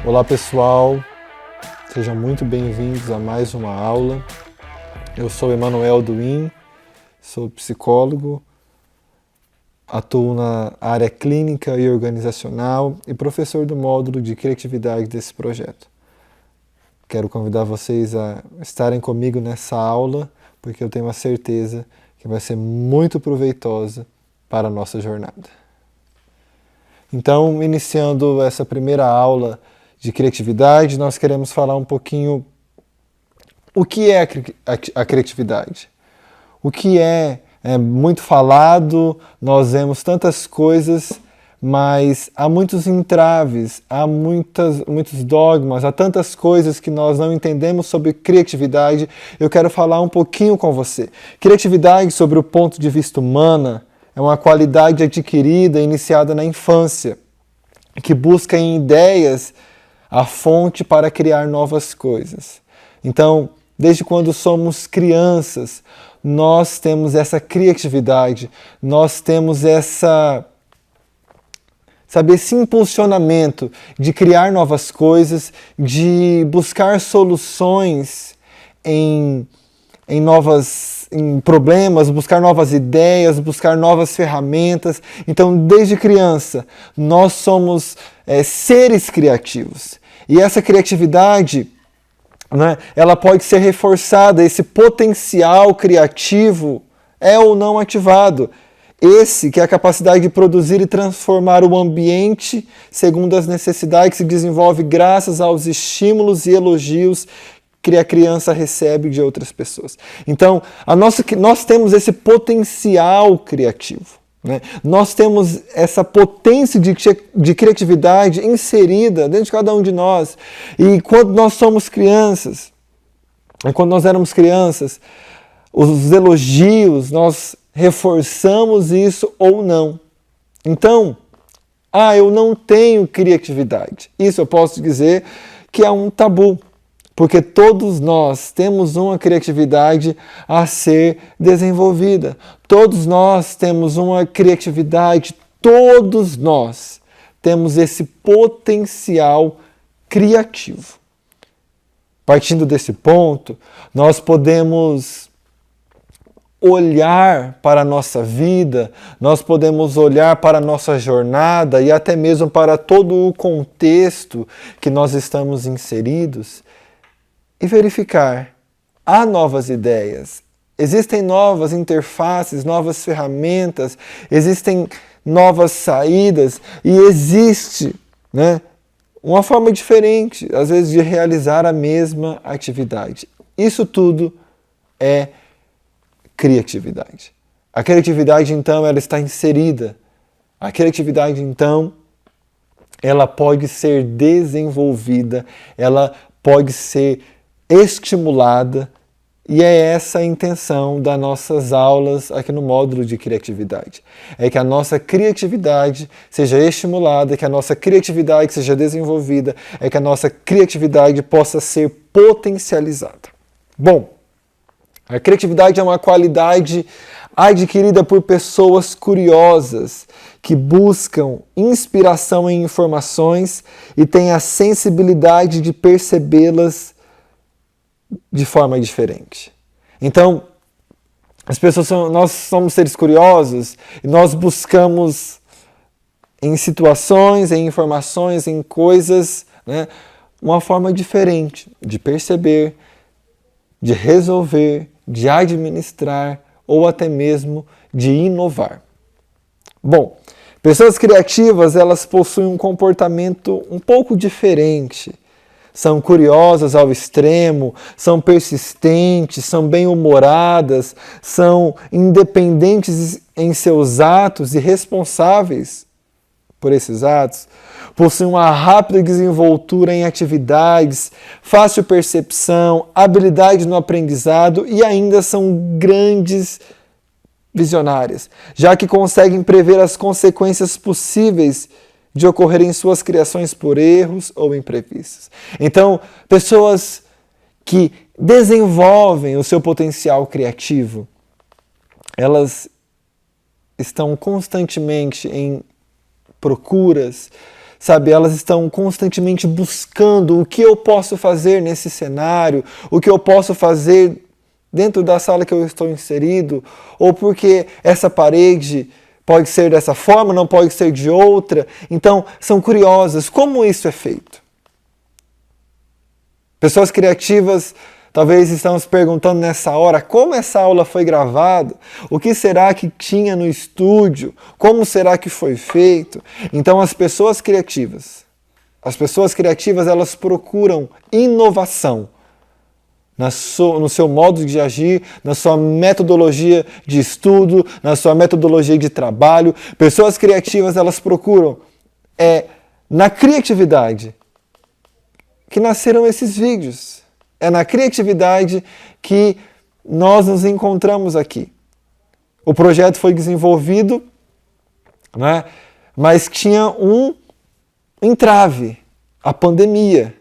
Olá pessoal, sejam muito bem-vindos a mais uma aula. Eu sou Emanuel Duin, sou psicólogo, atuo na área clínica e organizacional e professor do módulo de criatividade desse projeto. Quero convidar vocês a estarem comigo nessa aula, porque eu tenho a certeza que vai ser muito proveitosa para a nossa jornada. Então, iniciando essa primeira aula de criatividade, nós queremos falar um pouquinho o que é a criatividade. O que é muito falado, nós vemos tantas coisas, mas há muitos entraves, há muitos dogmas, há tantas coisas que nós não entendemos sobre criatividade. Eu quero falar um pouquinho com você. Criatividade, sobre o ponto de vista humano, é uma qualidade adquirida, iniciada na infância, que busca em ideias a fonte para criar novas coisas. Então, desde quando somos crianças, nós temos essa criatividade, nós temos esse impulsionamento de criar novas coisas, de buscar soluções em problemas, buscar novas ideias, buscar novas ferramentas. Então, desde criança, nós somos seres criativos. E essa criatividade, né, ela pode ser reforçada, esse potencial criativo é ou não ativado. Esse que é a capacidade de produzir e transformar o ambiente segundo as necessidades que se desenvolve graças aos estímulos e elogios que a criança recebe de outras pessoas. Então, nós temos esse potencial criativo, né? Nós temos essa potência de criatividade inserida dentro de cada um de nós. E quando nós somos crianças, quando nós éramos crianças, os elogios, nós reforçamos isso ou não. Então, eu não tenho criatividade. Isso eu posso dizer que é um tabu. Porque todos nós temos uma criatividade a ser desenvolvida. Todos nós temos uma criatividade, todos nós temos esse potencial criativo. Partindo desse ponto, nós podemos olhar para a nossa vida, nós podemos olhar para a nossa jornada e até mesmo para todo o contexto que nós estamos inseridos e verificar, há novas ideias, existem novas interfaces, novas ferramentas, existem novas saídas e existe, uma forma diferente, às vezes, de realizar a mesma atividade. Isso tudo é criatividade. A criatividade, então, ela está inserida. A criatividade, então, ela pode ser desenvolvida, ela pode ser estimulada, e é essa a intenção das nossas aulas aqui no módulo de criatividade. É que a nossa criatividade seja estimulada, que a nossa criatividade seja desenvolvida, é que a nossa criatividade possa ser potencializada. Bom, a criatividade é uma qualidade adquirida por pessoas curiosas, que buscam inspiração em informações e têm a sensibilidade de percebê-las de forma diferente. Então, nós somos seres curiosos e nós buscamos em situações, em informações, em coisas, uma forma diferente de perceber, de resolver, de administrar ou até mesmo de inovar. Bom, pessoas criativas, elas possuem um comportamento um pouco diferente. São curiosas ao extremo, são persistentes, são bem-humoradas, são independentes em seus atos e responsáveis por esses atos, possuem uma rápida desenvoltura em atividades, fácil percepção, habilidade no aprendizado e ainda são grandes visionárias, já que conseguem prever as consequências possíveis de ocorrerem suas criações por erros ou imprevistos. Então, pessoas que desenvolvem o seu potencial criativo, elas estão constantemente em procuras, sabe? Elas estão constantemente buscando o que eu posso fazer nesse cenário, o que eu posso fazer dentro da sala que eu estou inserido, ou porque essa parede pode ser dessa forma, não pode ser de outra. Então, são curiosas. Como isso é feito? Pessoas criativas talvez estão se perguntando nessa hora como essa aula foi gravada, o que será que tinha no estúdio, como será que foi feito. Então as pessoas criativas elas procuram inovação no seu modo de agir, na sua metodologia de estudo, na sua metodologia de trabalho. Pessoas criativas elas procuram na criatividade que nasceram esses vídeos. É na criatividade que nós nos encontramos aqui. O projeto foi desenvolvido, né, mas tinha um entrave, a pandemia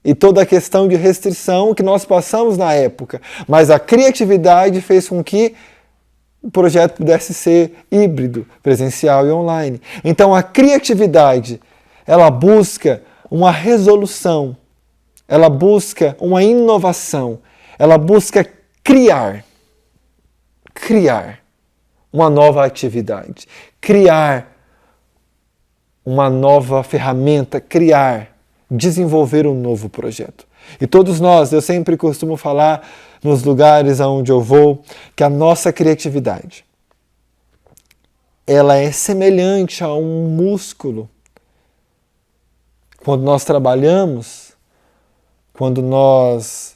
e toda a questão de restrição que nós passamos na época. Mas a criatividade fez com que o projeto pudesse ser híbrido, presencial e online. Então a criatividade, ela busca uma resolução, ela busca uma inovação, ela busca criar uma nova atividade, criar uma nova ferramenta, desenvolver um novo projeto. E todos nós, eu sempre costumo falar nos lugares aonde eu vou, que a nossa criatividade, ela é semelhante a um músculo. Quando nós trabalhamos, quando nós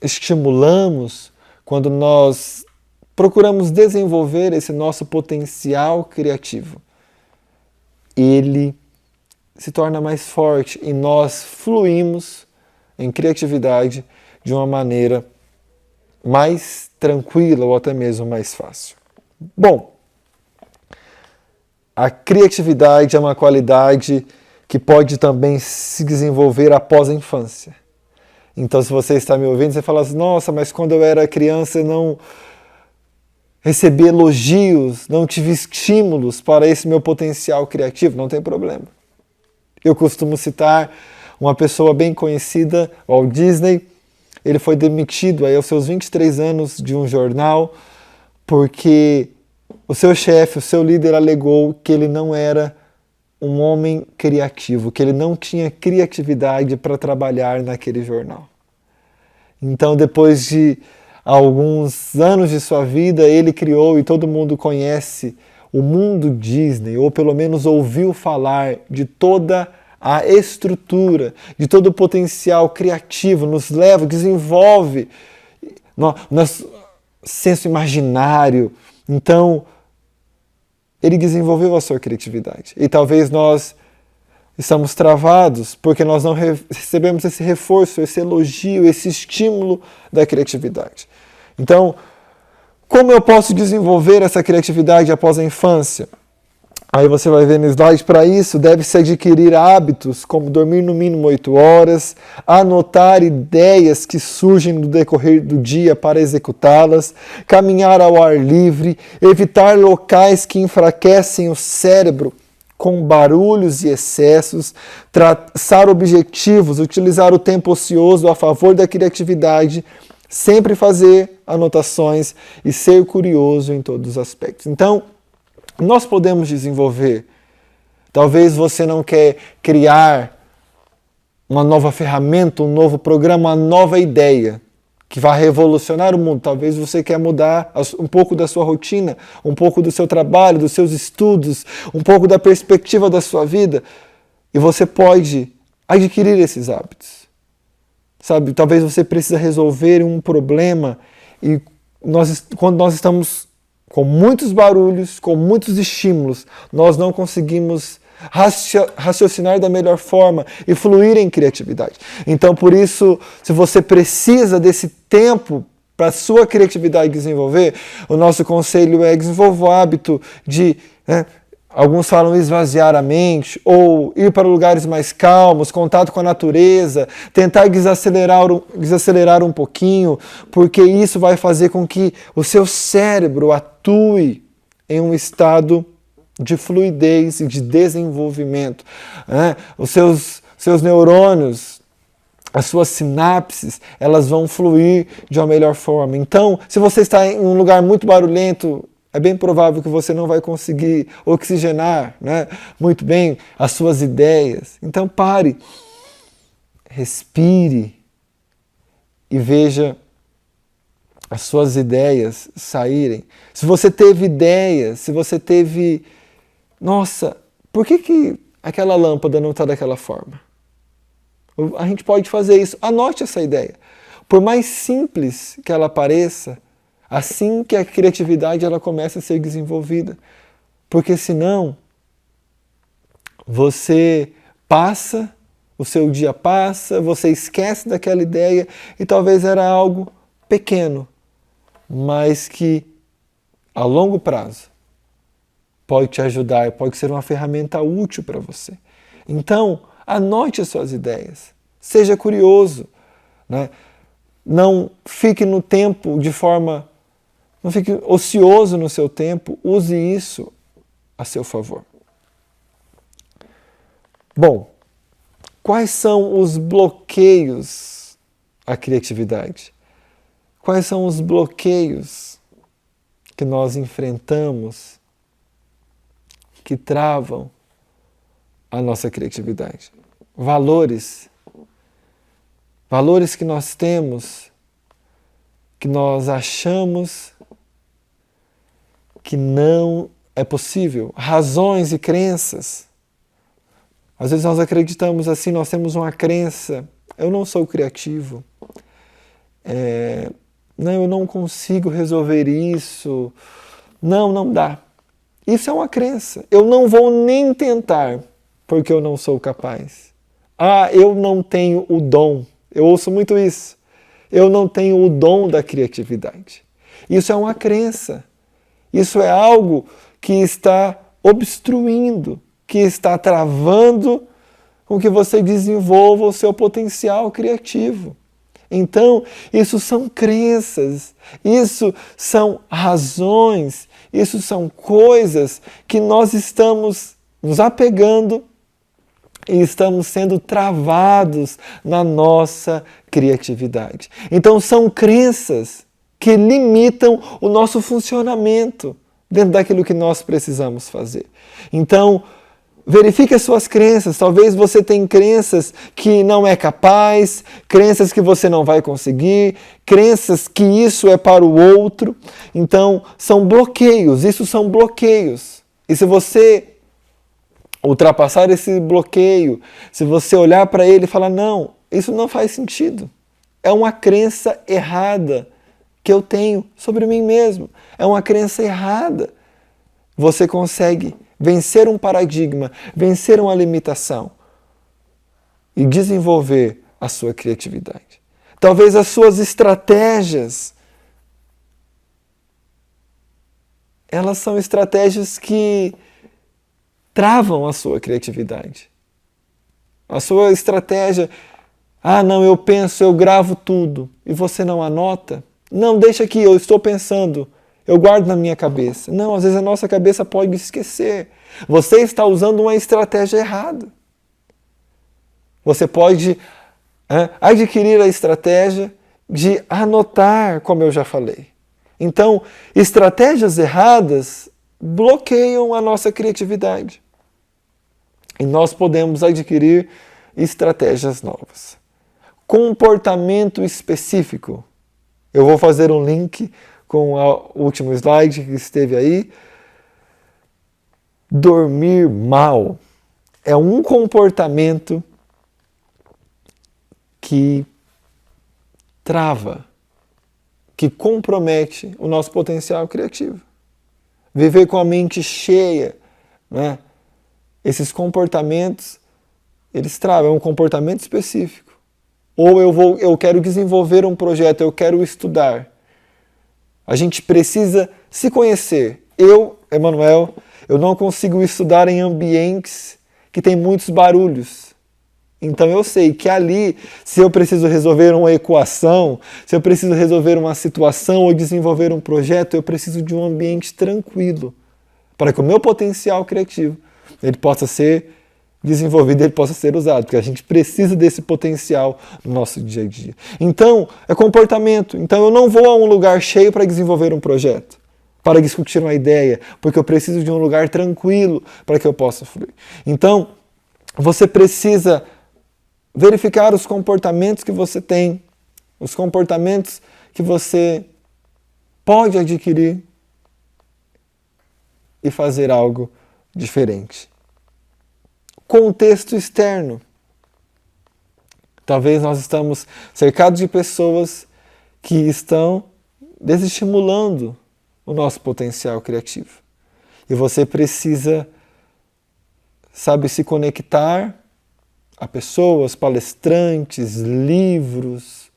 estimulamos, quando nós procuramos desenvolver esse nosso potencial criativo, ele se torna mais forte e nós fluímos em criatividade de uma maneira mais tranquila ou até mesmo mais fácil. Bom, a criatividade é uma qualidade que pode também se desenvolver após a infância. Então, se você está me ouvindo, você fala assim, nossa, mas quando eu era criança eu não recebi elogios, não tive estímulos para esse meu potencial criativo. Não tem problema. Eu costumo citar uma pessoa bem conhecida, Walt Disney. Ele foi demitido aí aos seus 23 anos de um jornal porque o seu chefe, o seu líder, alegou que ele não era um homem criativo, que ele não tinha criatividade para trabalhar naquele jornal. Então, depois de alguns anos de sua vida, ele criou, e todo mundo conhece, o mundo Disney, ou pelo menos ouviu falar de toda a estrutura, de todo o potencial criativo, nos leva, desenvolve nosso senso imaginário. Então, ele desenvolveu a sua criatividade. E talvez nós estamos travados porque nós não recebemos esse reforço, esse elogio, esse estímulo da criatividade. Então, como eu posso desenvolver essa criatividade após a infância? Aí você vai ver no slide, para isso deve-se adquirir hábitos como dormir no mínimo 8 horas, anotar ideias que surgem no decorrer do dia para executá-las, caminhar ao ar livre, evitar locais que enfraquecem o cérebro com barulhos e excessos, traçar objetivos, utilizar o tempo ocioso a favor da criatividade, sempre fazer anotações e ser curioso em todos os aspectos. Então, nós podemos desenvolver. Talvez você não quer criar uma nova ferramenta, um novo programa, uma nova ideia que vai revolucionar o mundo. Talvez você quer mudar um pouco da sua rotina, um pouco do seu trabalho, dos seus estudos, um pouco da perspectiva da sua vida. E você pode adquirir esses hábitos. Sabe, talvez você precise resolver um problema e quando nós estamos com muitos barulhos, com muitos estímulos, nós não conseguimos raciocinar da melhor forma e fluir em criatividade. Então, por isso, se você precisa desse tempo para a sua criatividade desenvolver, o nosso conselho é desenvolver o hábito de, alguns falam esvaziar a mente, ou ir para lugares mais calmos, contato com a natureza, tentar desacelerar um pouquinho, porque isso vai fazer com que o seu cérebro atue em um estado de fluidez e de desenvolvimento. Né? Os seus neurônios, as suas sinapses, elas vão fluir de uma melhor forma. Então, se você está em um lugar muito barulhento, é bem provável que você não vai conseguir oxigenar, né, muito bem as suas ideias. Então pare, respire e veja as suas ideias saírem. Se você teve ideias, se você teve... Nossa, por que aquela lâmpada não está daquela forma? A gente pode fazer isso. Anote essa ideia. Por mais simples que ela pareça, assim que a criatividade ela começa a ser desenvolvida. Porque senão, você passa, o seu dia passa, você esquece daquela ideia e talvez era algo pequeno, mas que a longo prazo pode te ajudar, pode ser uma ferramenta útil para você. Então, anote as suas ideias, seja curioso, né? Não fique no tempo de forma... Não fique ocioso no seu tempo, use isso a seu favor. Bom, quais são os bloqueios à criatividade? Quais são os bloqueios que nós enfrentamos que travam a nossa criatividade? Valores que nós temos, que nós achamos que não é possível, razões e crenças. Às vezes nós acreditamos assim, nós temos uma crença, eu não sou criativo, não, eu não consigo resolver isso, não dá. Isso é uma crença, eu não vou nem tentar, porque eu não sou capaz. Ah, eu não tenho o dom, eu ouço muito isso, eu não tenho o dom da criatividade. Isso é uma crença. Isso é algo que está obstruindo, que está travando com que você desenvolva o seu potencial criativo. Então, isso são crenças, isso são razões, isso são coisas que nós estamos nos apegando e estamos sendo travados na nossa criatividade. Então, são crenças que limitam o nosso funcionamento dentro daquilo que nós precisamos fazer. Então, verifique as suas crenças. Talvez você tenha crenças que não é capaz, crenças que você não vai conseguir, crenças que isso é para o outro. Então, são bloqueios, isso são bloqueios. E se você ultrapassar esse bloqueio, se você olhar para ele e falar, não, isso não faz sentido. É uma crença errada que eu tenho sobre mim mesmo. É uma crença errada. Você consegue vencer um paradigma, vencer uma limitação e desenvolver a sua criatividade. Talvez as suas estratégias, elas são estratégias que travam a sua criatividade. A sua estratégia, não, eu penso, eu gravo tudo, e você não anota. Não, deixa aqui, eu estou pensando, eu guardo na minha cabeça. Não, às vezes a nossa cabeça pode esquecer. Você está usando uma estratégia errada. Você pode adquirir a estratégia de anotar, como eu já falei. Então, estratégias erradas bloqueiam a nossa criatividade. E nós podemos adquirir estratégias novas. Comportamento específico. Eu vou fazer um link com o último slide que esteve aí. Dormir mal é um comportamento que trava, que compromete o nosso potencial criativo. Viver com a mente cheia, né? Esses comportamentos, eles travam, é um comportamento específico. Ou eu quero desenvolver um projeto, eu quero estudar. A gente precisa se conhecer. Eu, Emanuel, eu não consigo estudar em ambientes que tem muitos barulhos. Então eu sei que ali, se eu preciso resolver uma equação, se eu preciso resolver uma situação ou desenvolver um projeto, eu preciso de um ambiente tranquilo. para que o meu potencial criativo ele possa ser desenvolvido, ele possa ser usado, porque a gente precisa desse potencial no nosso dia a dia. Então, é comportamento. Então, eu não vou a um lugar cheio para desenvolver um projeto, para discutir uma ideia, porque eu preciso de um lugar tranquilo para que eu possa fluir. Então, você precisa verificar os comportamentos que você tem, os comportamentos que você pode adquirir e fazer algo diferente. Contexto externo. Talvez nós estamos cercados de pessoas que estão desestimulando o nosso potencial criativo. E você precisa, se conectar a pessoas, palestrantes, livros,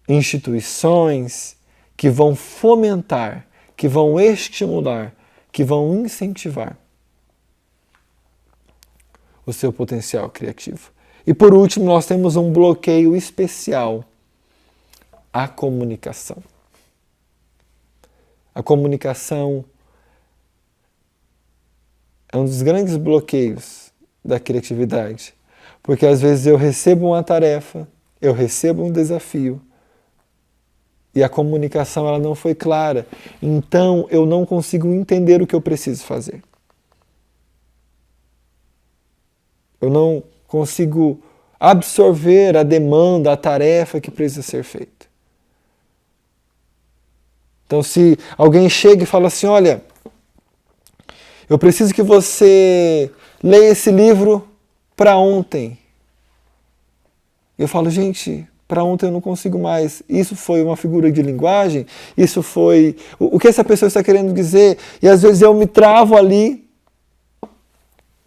instituições que vão fomentar, que vão estimular, que vão incentivar o seu potencial criativo. E por último, nós temos um bloqueio especial: a comunicação. A comunicação é um dos grandes bloqueios da criatividade, porque às vezes eu recebo uma tarefa, eu recebo um desafio e a comunicação ela não foi clara, então eu não consigo entender o que eu preciso fazer. Eu não consigo absorver a demanda, a tarefa que precisa ser feita. Então, se alguém chega e fala assim, olha, eu preciso que você leia esse livro para ontem. Eu falo, gente, para ontem eu não consigo mais. Isso foi uma figura de linguagem? Isso foi... O que essa pessoa está querendo dizer? E às vezes eu me travo ali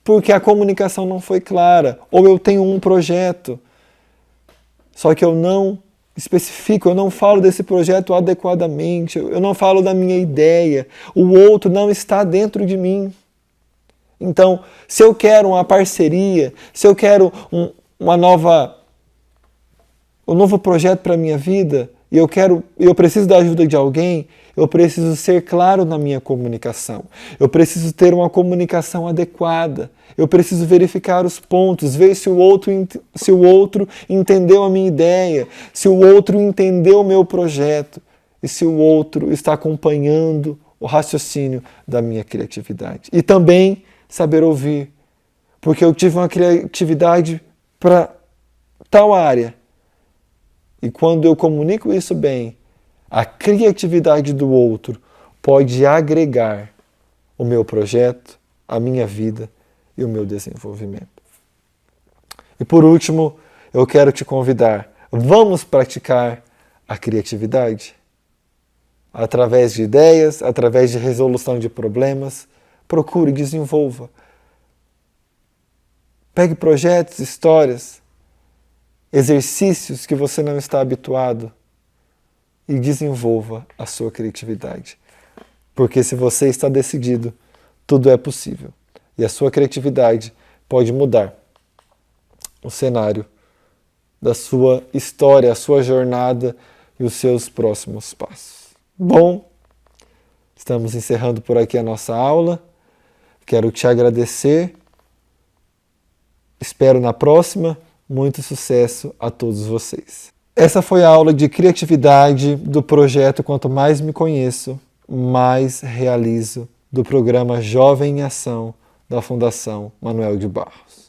porque a comunicação não foi clara. Ou eu tenho um projeto, só que eu não especifico, eu não falo desse projeto adequadamente, eu não falo da minha ideia, o outro não está dentro de mim. Então, se eu quero uma parceria, se eu quero um novo projeto para a minha vida, e eu preciso da ajuda de alguém, eu preciso ser claro na minha comunicação. Eu preciso ter uma comunicação adequada. Eu preciso verificar os pontos, ver se o outro entendeu a minha ideia, se o outro entendeu o meu projeto e se o outro está acompanhando o raciocínio da minha criatividade. E também saber ouvir, porque eu tive uma criatividade para tal área. E quando eu comunico isso bem, a criatividade do outro pode agregar o meu projeto, a minha vida e o meu desenvolvimento. E por último, eu quero te convidar, vamos praticar a criatividade? Através de ideias, através de resolução de problemas, procure e desenvolva. Pegue projetos, histórias, exercícios que você não está habituado e desenvolva a sua criatividade. Porque se você está decidido, tudo é possível. E a sua criatividade pode mudar o cenário da sua história, a sua jornada e os seus próximos passos. Bom, estamos encerrando por aqui a nossa aula. Quero te agradecer. Espero na próxima. Muito sucesso a todos vocês. Essa foi a aula de criatividade do projeto Quanto Mais Me Conheço, Mais Realizo, do programa Jovem em Ação da Fundação Manuel de Barros.